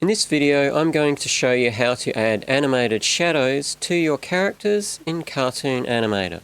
In this video, I'm going to show you how to add animated shadows to your characters in Cartoon Animator.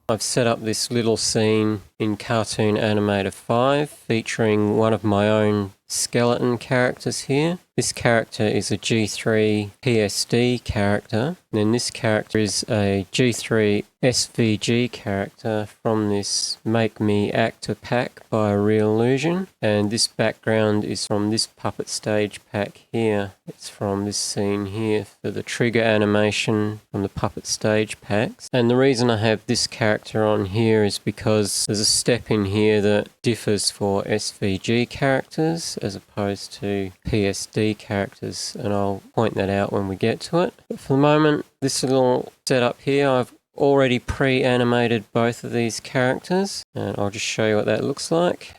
I've set up this little scene in Cartoon Animator 5 featuring one of my own skeleton characters here. This character is a G3 PSD character, and then this character is a G3 SVG character from this Make Me Actor pack by Reallusion, and this background is from this puppet stage pack here. It's from this scene here for the trigger animation from the puppet stage packs. And the reason I have this character on here is because there's a step in here that differs for SVG characters as opposed to PSD characters, and I'll point that out when we get to it. But for the moment, this little setup here, I've already pre-animated both of these characters, and I'll just show you what that looks like.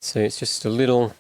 So it's just a little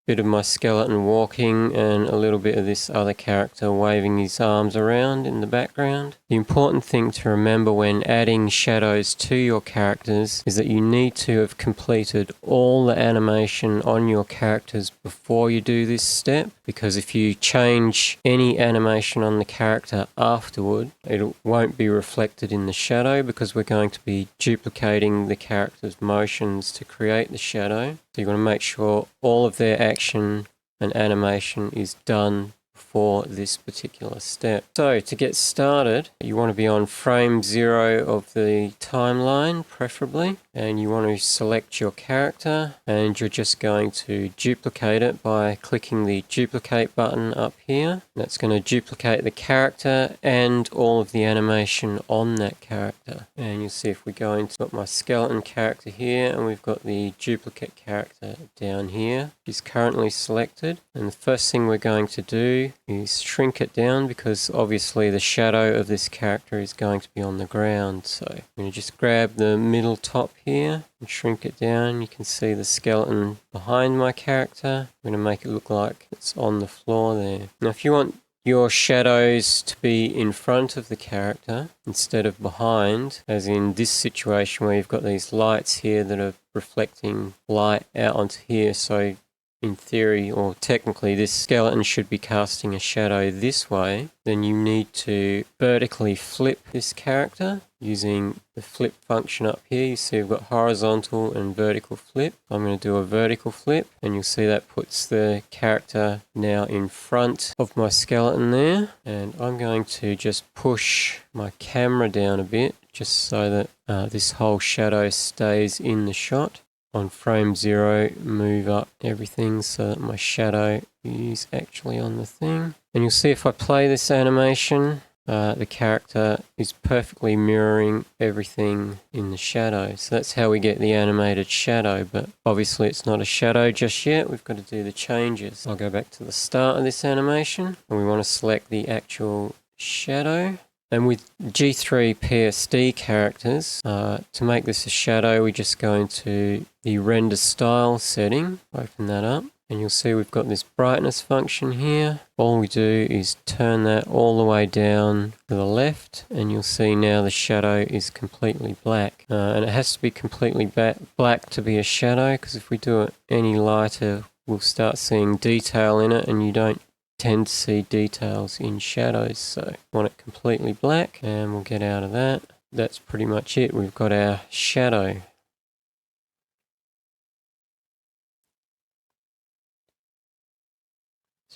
bit of my skeleton walking and a little bit of this other character waving his arms around in the background. The important thing to remember when adding shadows to your characters is that you need to have completed all the animation on your characters before you do this step, because if you change any animation on the character afterward, it won't be reflected in the shadow because we're going to be duplicating the character's motions to create the shadow. So you want to make sure all of their action and animation is done for this particular step. So to get started, you want to be on frame 0 of the timeline preferably, and you want to select your character, and you're just going to duplicate it by clicking the duplicate button up here. That's going to duplicate the character and all of the animation on that character. And you'll see if we go into got my skeleton character here, and we've got the duplicate character down here, which is currently selected. And the first thing we're going to do is shrink it down, because obviously the shadow of this character is going to be on the ground. So I'm going to just grab the middle top here and shrink it down. You can see the skeleton behind my character. I'm going to make it look like it's on the floor there. Now if you want your shadows to be in front of the character instead of behind, as in this situation where you've got these lights here that are reflecting light out onto here, so in theory, or technically, this skeleton should be casting a shadow this way, then you need to vertically flip this character using the flip function up here. You see we've got horizontal and vertical flip. I'm going to do a vertical flip, and you'll see that puts the character now in front of my skeleton there. And I'm going to just push my camera down a bit just so that this whole shadow stays in the shot. On frame 0, move up everything so that my shadow is actually on the thing. And you'll see if I play this animation, the character is perfectly mirroring everything in the shadow. So that's how we get the animated shadow, but obviously it's not a shadow just yet. We've got to do the changes. I'll go back to the start of this animation, and we want to select the actual shadow. And with G3 PSD characters, to make this a shadow, we just go into the render style setting, open that up, and you'll see we've got this brightness function here. All we do is turn that all the way down to the left, and you'll see now the shadow is completely black. And it has to be completely black to be a shadow, because if we do it any lighter, we'll start seeing detail in it, and you don't tend to see details in shadows. So I want it completely black, and we'll get out of that. That's pretty much it. We've got our shadow.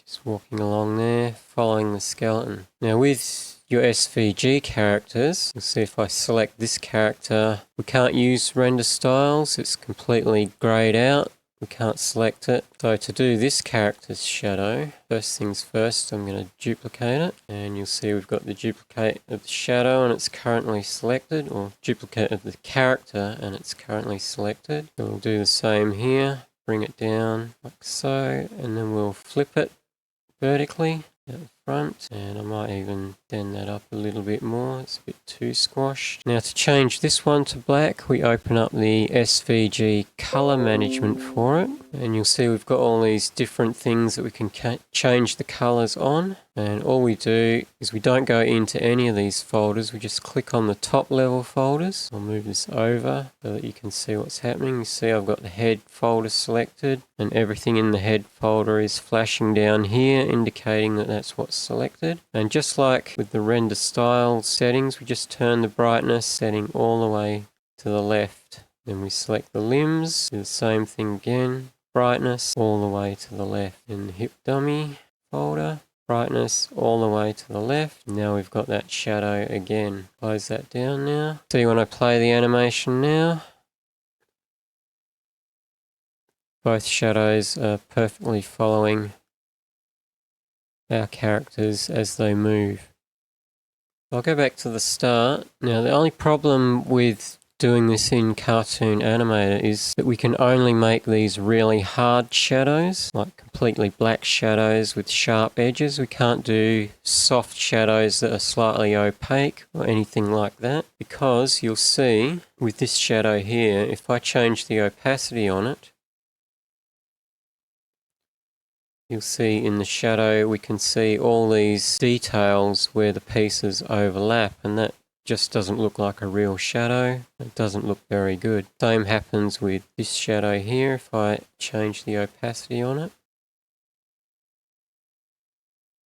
Just walking along there, following the skeleton. Now with your SVG characters, you'll see if I select this character, we can't use render styles. It's completely grayed out. We can't select it. So to do this character's shadow, first things first, I'm going to duplicate it, and you'll see we've got the duplicate of the shadow and it's currently selected, or duplicate of the character and it's currently selected. So we'll do the same here, bring it down like so, and then we'll flip it vertically at the front, and I might even bend that up a little bit more. It's a bit too squashed. Now to change this one to black, we open up the SVG color management for it, and you'll see we've got all these different things that we can change the colors on. And all we do is we don't go into any of these folders, we just click on the top level folders. I'll move this over so that you can see what's happening. You see I've got the head folder selected and everything in the head folder is flashing down here, indicating that that's what's selected. And just like with the render style settings, we just turn the brightness setting all the way to the left. Then we select the limbs, do the same thing again, brightness all the way to the left. In the hip dummy folder, brightness all the way to the left. Now we've got that shadow again. Close that down now. See when I play the animation now, both shadows are perfectly following our characters as they move. I'll go back to the start. Now the only problem with doing this in Cartoon Animator is that we can only make these really hard shadows, like completely black shadows with sharp edges. We can't do soft shadows that are slightly opaque or anything like that, because you'll see with this shadow here, if I change the opacity on it, you'll see in the shadow we can see all these details where the pieces overlap, and that just doesn't look like a real shadow. It doesn't look very good. Same happens with this shadow here if I change the opacity on it.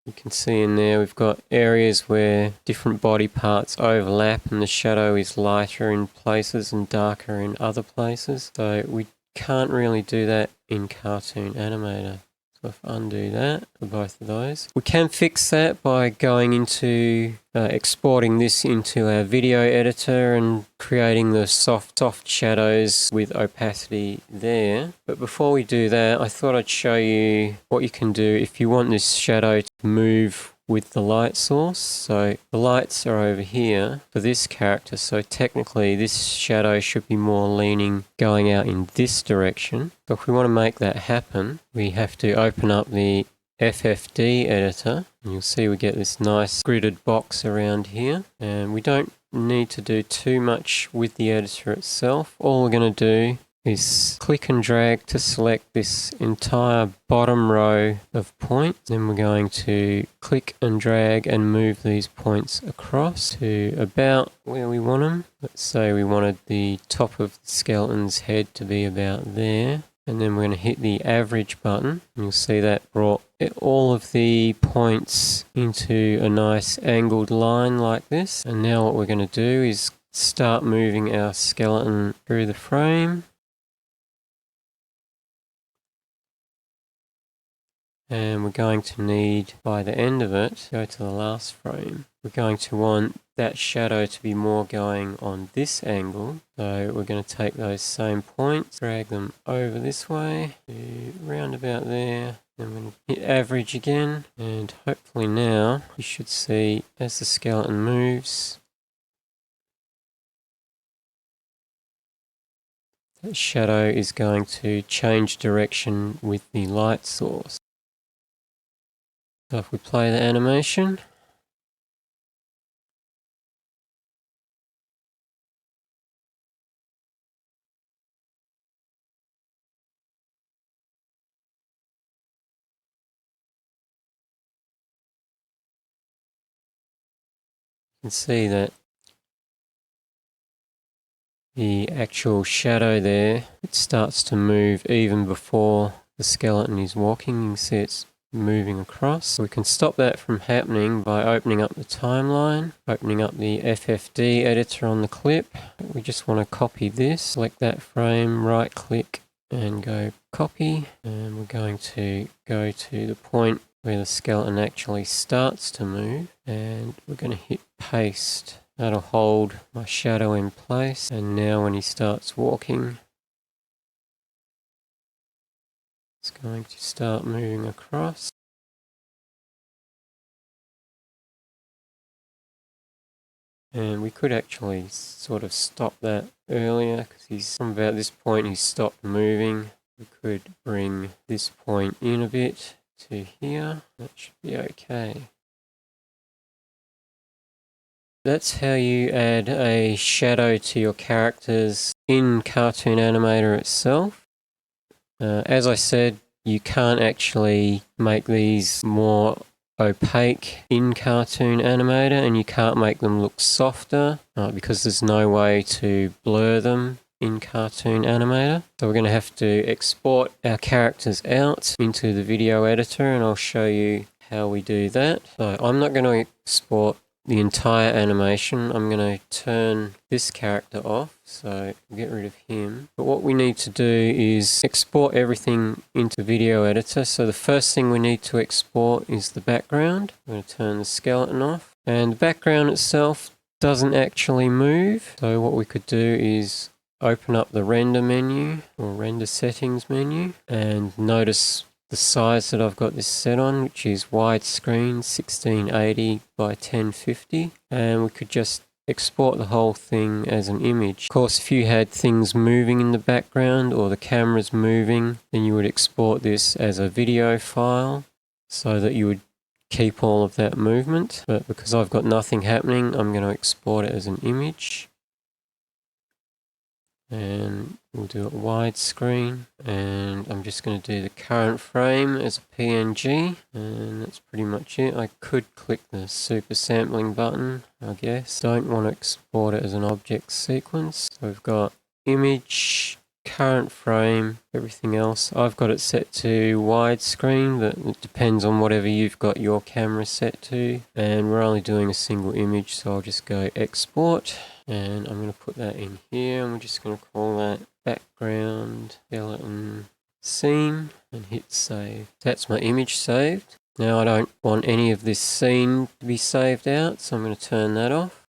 You can see in there we've got areas where different body parts overlap and the shadow is lighter in places and darker in other places. So we can't really do that in Cartoon Animator. So if I undo that for both of those. We can fix that by going into exporting this into our video editor and creating the soft shadows with opacity there. But before we do that, I thought I'd show you what you can do if you want this shadow to move with the light source. So the lights are over here for this character, so technically this shadow should be more leaning going out in this direction. So if we want to make that happen, we have to open up the FFD editor, and you'll see we get this nice gridded box around here, and we don't need to do too much with the editor itself. All we're going to do is click and drag to select this entire bottom row of points. Then we're going to click and drag and move these points across to about where we want them. Let's say we wanted the top of the skeleton's head to be about there. And then we're going to hit the average button. And you'll see that brought all of the points into a nice angled line like this. And now what we're going to do is start moving our skeleton through the frame. And we're going to need, by the end of it, go to the last frame. We're going to want that shadow to be more going on this angle. So we're going to take those same points, drag them over this way, to round about there. Then we're going to hit average again. And hopefully now you should see as the skeleton moves, that shadow is going to change direction with the light source. So if we play the animation, you can see that the actual shadow there, it starts to move even before the skeleton is walking. You can see it's moving across. So we can stop that from happening by opening up the timeline, opening up the FFD editor on the clip. We just want to copy this, select that frame, right click and go copy. And we're going to go to the point where the skeleton actually starts to move, and we're going to hit paste. That'll hold my shadow in place, and now when he starts walking, it's going to start moving across. And we could actually sort of stop that earlier, because from about this point he's stopped moving. We could bring this point in a bit to here. That should be okay. That's how you add a shadow to your characters in Cartoon Animator itself. As I said, you can't actually make these more opaque in Cartoon Animator, and you can't make them look softer because there's no way to blur them in Cartoon Animator. So we're going to have to export our characters out into the video editor, and I'll show you how we do that. So I'm not going to export the entire animation. I'm going to turn this character off, so get rid of him. But what we need to do is export everything into video editor. So the first thing we need to export is the background. I'm going to turn the skeleton off, and the background itself doesn't actually move. So what we could do is open up the render menu or render settings menu, and notice the size that I've got this set on, which is widescreen 1680 by 1050, and we could just export the whole thing as an image. Of course, if you had things moving in the background or the camera's moving, then you would export this as a video file so that you would keep all of that movement. But because I've got nothing happening, I'm going to export it as an image. And we'll do it widescreen, and I'm just going to do the current frame as a PNG, and that's pretty much it. I could click the super sampling button, I guess. Don't want to export it as an object sequence. So we've got image, current frame, everything else. I've got it set to widescreen, but it depends on whatever you've got your camera set to, and we're only doing a single image, so I'll just go export. And I'm going to put that in here, and we're just going to call that background skeleton scene and hit save. That's my image saved. Now I don't want any of this scene to be saved out, so I'm going to turn that off.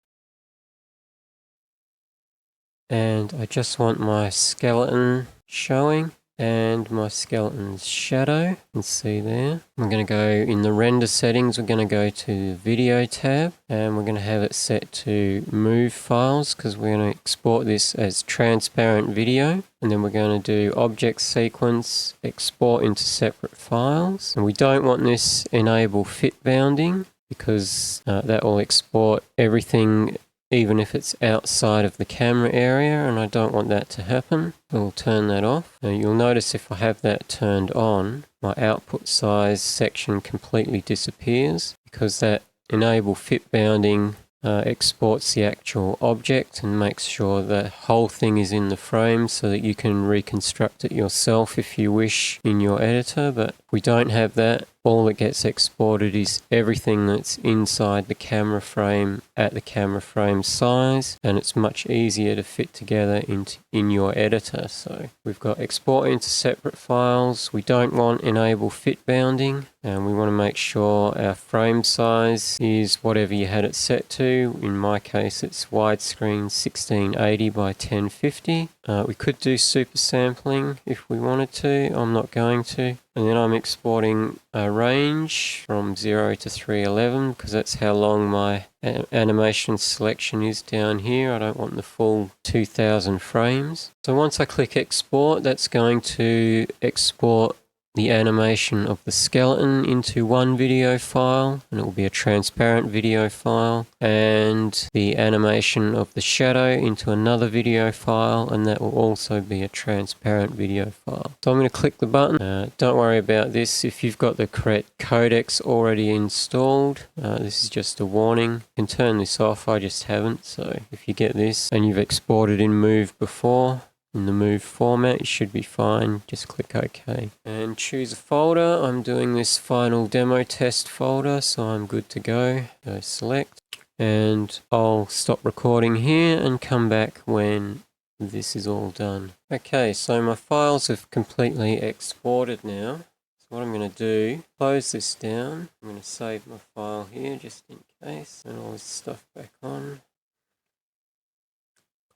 And I just want my skeleton showing and my skeleton's shadow. You can see there. I'm going to go in the render settings, we're going to go to the video tab, and we're going to have it set to move files because we're going to export this as transparent video. And then we're going to do object sequence, export into separate files. And we don't want this enable fit bounding because that will export everything even if it's outside of the camera area, and I don't want that to happen. We'll turn that off. Now you'll notice if I have that turned on, my output size section completely disappears because that enable fit bounding exports the actual object and makes sure the whole thing is in the frame so that you can reconstruct it yourself if you wish in your editor. But if we don't have that, all that gets exported is everything that's inside the camera frame at the camera frame size, and it's much easier to fit together in your editor. So we've got export into separate files. We don't want enable fit bounding, and we want to make sure our frame size is whatever you had it set to. In my case, it's widescreen 1680 by 1050. We could do super sampling if we wanted to. I'm not going to. And then I'm exporting a range from 0 to 311 because that's how long my animation selection is down here. I don't want the full 2000 frames. So once I click export, that's going to export the animation of the skeleton into one video file, and it will be a transparent video file, and the animation of the shadow into another video file, and that will also be a transparent video file. So I'm going to click the button. Don't worry about this if you've got the correct codecs already installed. This is just a warning. You can turn this off, I just haven't. So if you get this and you've exported in Move before, in the Move format, you should be fine. Just click OK. And choose a folder. I'm doing this final demo test folder, so I'm good to go. Go select. And I'll stop recording here and come back when this is all done. Okay, so my files have completely exported now. So what I'm going to do, close this down. I'm going to save my file here just in case. And all this stuff back on.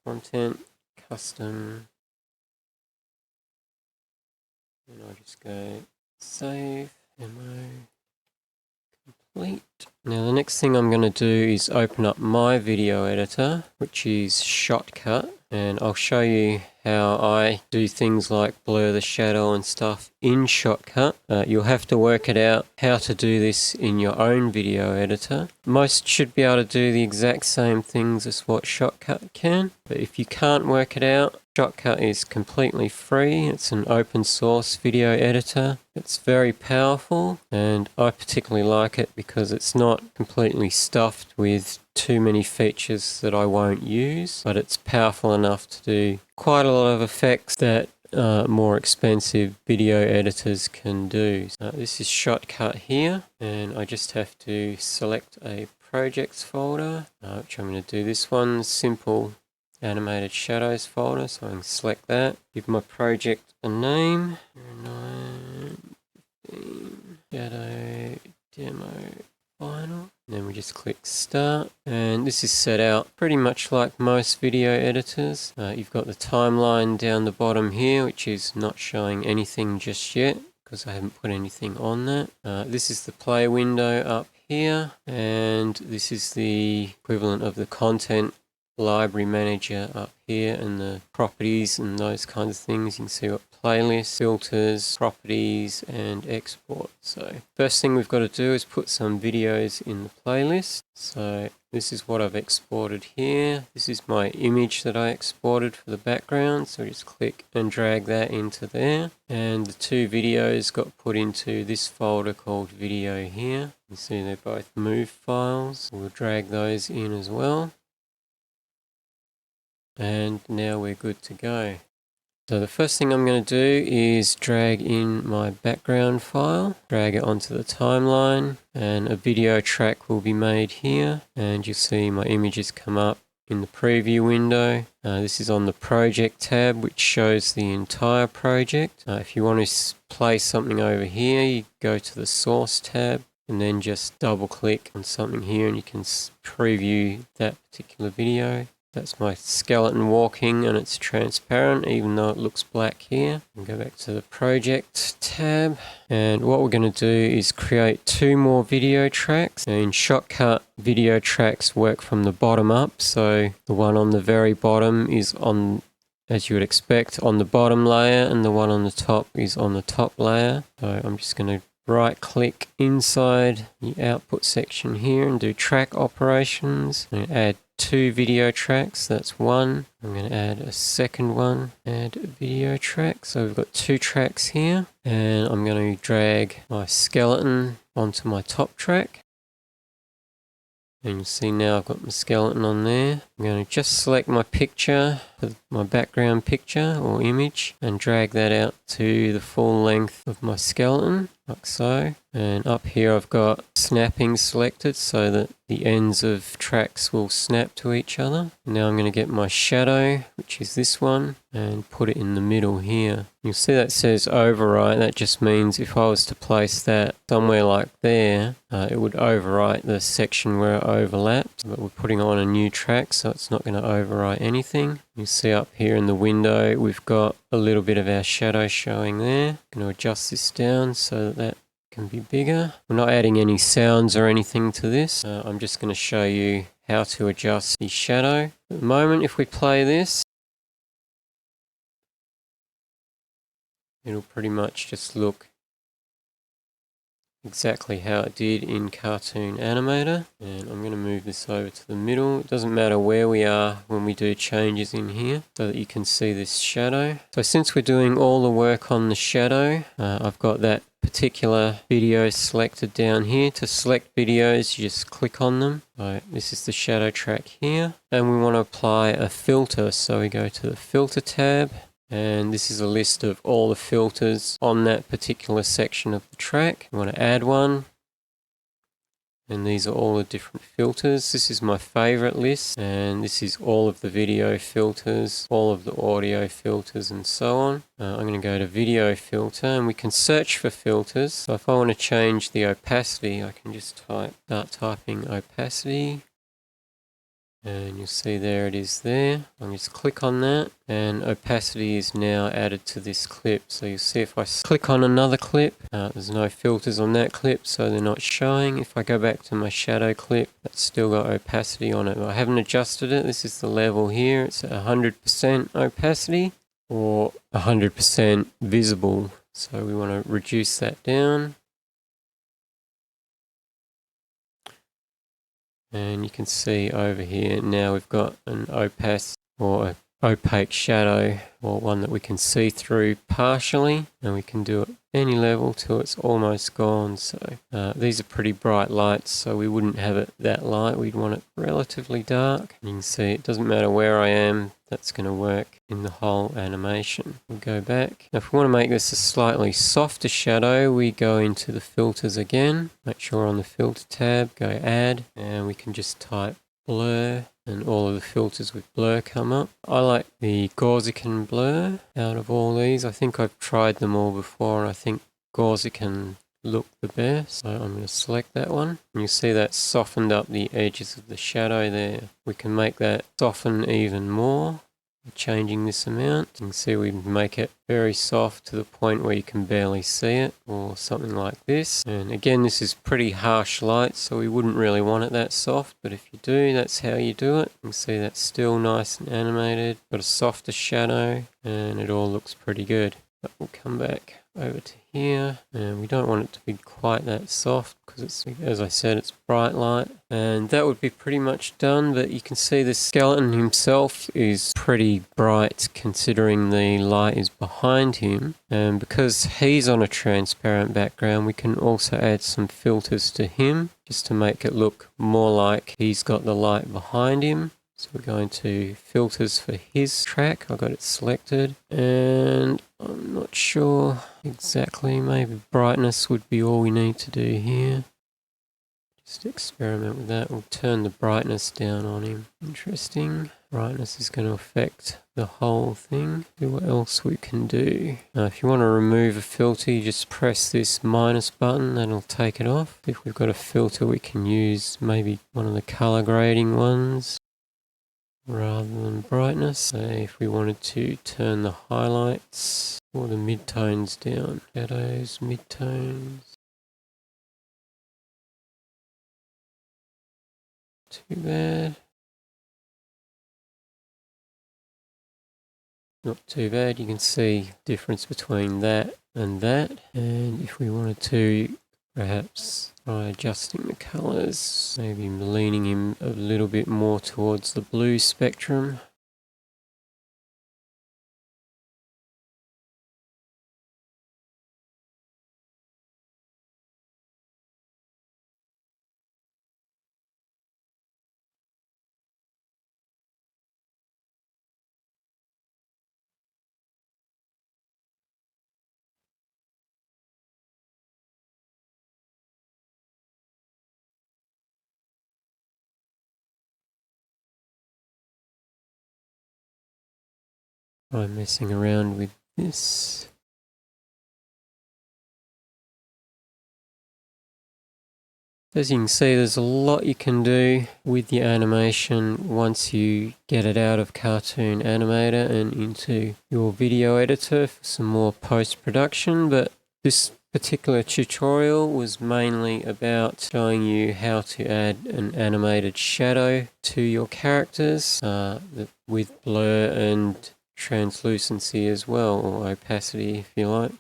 Content. Custom, and I'll just go save, demo, complete. Now the next thing I'm going to do is open up my video editor, which is Shotcut, and I'll show you how I do things like blur the shadow and stuff in Shotcut. You'll have to work it out how to do this in your own video editor. Most should be able to do the exact same things as what Shotcut can, but if you can't work it out, Shotcut is completely free. It's an open source video editor. It's very powerful, and I particularly like it because it's not completely stuffed with too many features that I won't use, but it's powerful enough to do quite a lot of effects that more expensive video editors can do. This is Shotcut here, and I just have to select a projects folder, which I'm going to do this one, simple animated shadows folder, so I can select that, give my project a name, 915 shadow demo final, and then we just click start, and this is set out pretty much like most video editors. You've got the timeline down the bottom here, which is not showing anything just yet because I haven't put anything on that. This is the play window up here, and this is the equivalent of the content library manager up here, and the properties and those kinds of things. You can see what playlists, filters, properties, and export. So first thing we've got to do is put some videos in the playlist. So this is what I've exported here. This is my image that I exported for the background. So just click and drag that into there. And the two videos got put into this folder called video here. You can see they're both move files. We'll drag those in as well. And now we're good to go. So the first thing I'm going to do is drag in my background file, drag it onto the timeline, and a video track will be made here, and you'll see my images come up in the preview window. This is on the project tab, which shows the entire project. If you want to play something over here, you go to the source tab and then just double click on something here and you can preview that particular video. That's my skeleton walking, and it's transparent even though it looks black here. I'll go back to the project tab, and what we're going to do is create two more video tracks. In Shotcut, video tracks work from the bottom up, so the one on the very bottom is on, as you would expect, on the bottom layer, and the one on the top is on the top layer. So I'm just going to right click inside the output section here and do track operations and add two video tracks. That's one. I'm going to add a second one, add a video track. So we've got two tracks here, and I'm going to drag my skeleton onto my top track. And you'll see now I've got my skeleton on there. I'm going to just select my picture, my background picture or image, and drag that out to the full length of my skeleton, like so. And up here I've got snapping selected so that the ends of tracks will snap to each other. Now I'm going to get my shadow, which is this one, and put it in the middle here. You'll see that says overwrite. That just means if I was to place that somewhere like there, it would overwrite the section where it overlapped. But we're putting on a new track, so it's not going to overwrite anything. You see up here in the window, we've got a little bit of our shadow showing there. I'm going to adjust this down so that can be bigger. We're not adding any sounds or anything to this. I'm just going to show you how to adjust the shadow. At the moment, if we play this, it'll pretty much just look exactly how it did in Cartoon Animator. And I'm going to move this over to the middle. It doesn't matter where we are when we do changes in here, so that you can see this shadow. So since we're doing all the work on the shadow, I've got that particular video selected down here. To select videos, you just click on them. So this is the shadow track here, and we want to apply a filter, so we go to the filter tab, and this is a list of all the filters on that particular section of the track. You want to add one, and these are all the different filters. This is my favorite list, and this is all of the video filters, all of the audio filters, and so on. I'm going to go to video filter, and we can search for filters. So if I want to change the opacity, I can just start typing opacity, and you'll see there it is there. I'll just click on that, and opacity is now added to this clip. So you'll see if I click on another clip, there's no filters on that clip, so they're not showing. If I go back to my shadow clip, that's still got opacity on it. I haven't adjusted it. This is the level here. It's at 100% opacity. or 100% visible. So we want to reduce that down. And you can see over here now we've got an opaque shadow, or one that we can see through partially, and we can do it any level till it's almost gone. So these are pretty bright lights, so we wouldn't have it that light. We'd want it relatively dark. You can see it doesn't matter where I am, that's going to work in the whole animation. We'll go back. Now, if we want to make this a slightly softer shadow, we go into the filters again. Make sure on the filter tab, go add, and we can just type blur, and all of the filters with blur come up. I like the Gaussian blur out of all these. I think I've tried them all before, and I think Gaussian look the best. So I'm going to select that one. And you see that softened up the edges of the shadow there. We can make that soften even more. Changing this amount. You can see we make it very soft to the point where you can barely see it, or something like this. And again, this is pretty harsh light, so we wouldn't really want it that soft, but if you do, that's how you do it. You can see that's still nice and animated, got a softer shadow, and it all looks pretty good. But we'll come back over to here, and we don't want it to be quite that soft because it's, as I said, it's bright light. And that would be pretty much done, but you can see the skeleton himself is pretty bright considering the light is behind him. And because he's on a transparent background, we can also add some filters to him just to make it look more like he's got the light behind him. So we're going to filters for his track. I've got it selected, and I'm not sure exactly, maybe brightness would be all we need to do here. Just experiment with that. We'll turn the brightness down on him. Interesting. Brightness is going to affect the whole thing. See what else we can do. Now, if you want to remove a filter, you just press this minus button, that'll take it off. If we've got a filter, we can use maybe one of the color grading ones rather than brightness. So if we wanted to turn the highlights or the midtones down, shadows, midtones. Too bad. Not too bad. You can see the difference between that and that. And if we wanted to perhaps try adjusting the colors, maybe leaning him a little bit more towards the blue spectrum. Try messing around with this. As you can see, there's a lot you can do with the animation once you get it out of Cartoon Animator and into your video editor for some more post-production, but this particular tutorial was mainly about showing you how to add an animated shadow to your characters with blur and translucency as well, or opacity if you like.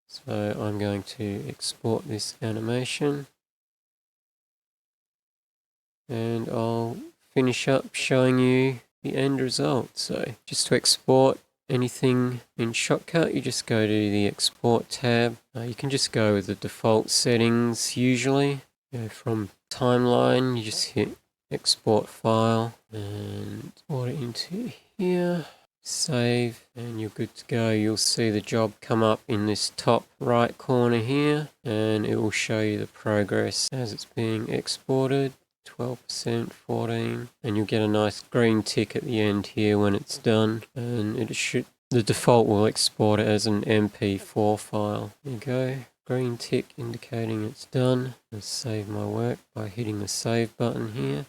So I'm going to export this animation, and I'll finish up showing you the end result. So just to export anything in Shotcut, you just go to the export tab. You can just go with the default settings usually. Go from timeline, you just hit export file and export it into here. Save, and you're good to go. You'll see the job come up in this top right corner here, and it will show you the progress as it's being exported. 12%, 14, and you'll get a nice green tick at the end here when it's done, and the default will export it as an MP4 file. There you go. Green tick indicating it's done. I'll save my work by hitting the save button here.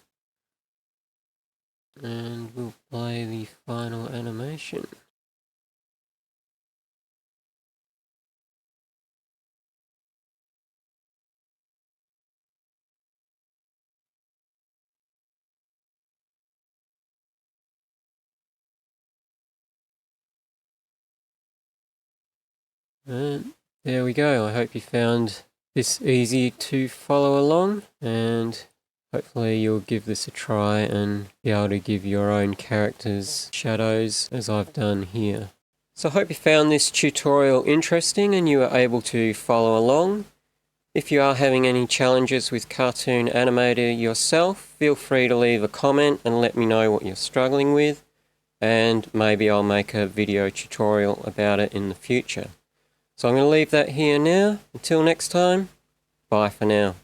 And we'll play the final animation. And there we go. I hope you found this easy to follow along, and hopefully you'll give this a try and be able to give your own characters shadows as I've done here. So I hope you found this tutorial interesting and you were able to follow along. If you are having any challenges with Cartoon Animator yourself, feel free to leave a comment and let me know what you're struggling with, and maybe I'll make a video tutorial about it in the future. So I'm going to leave that here now. Until next time, bye for now.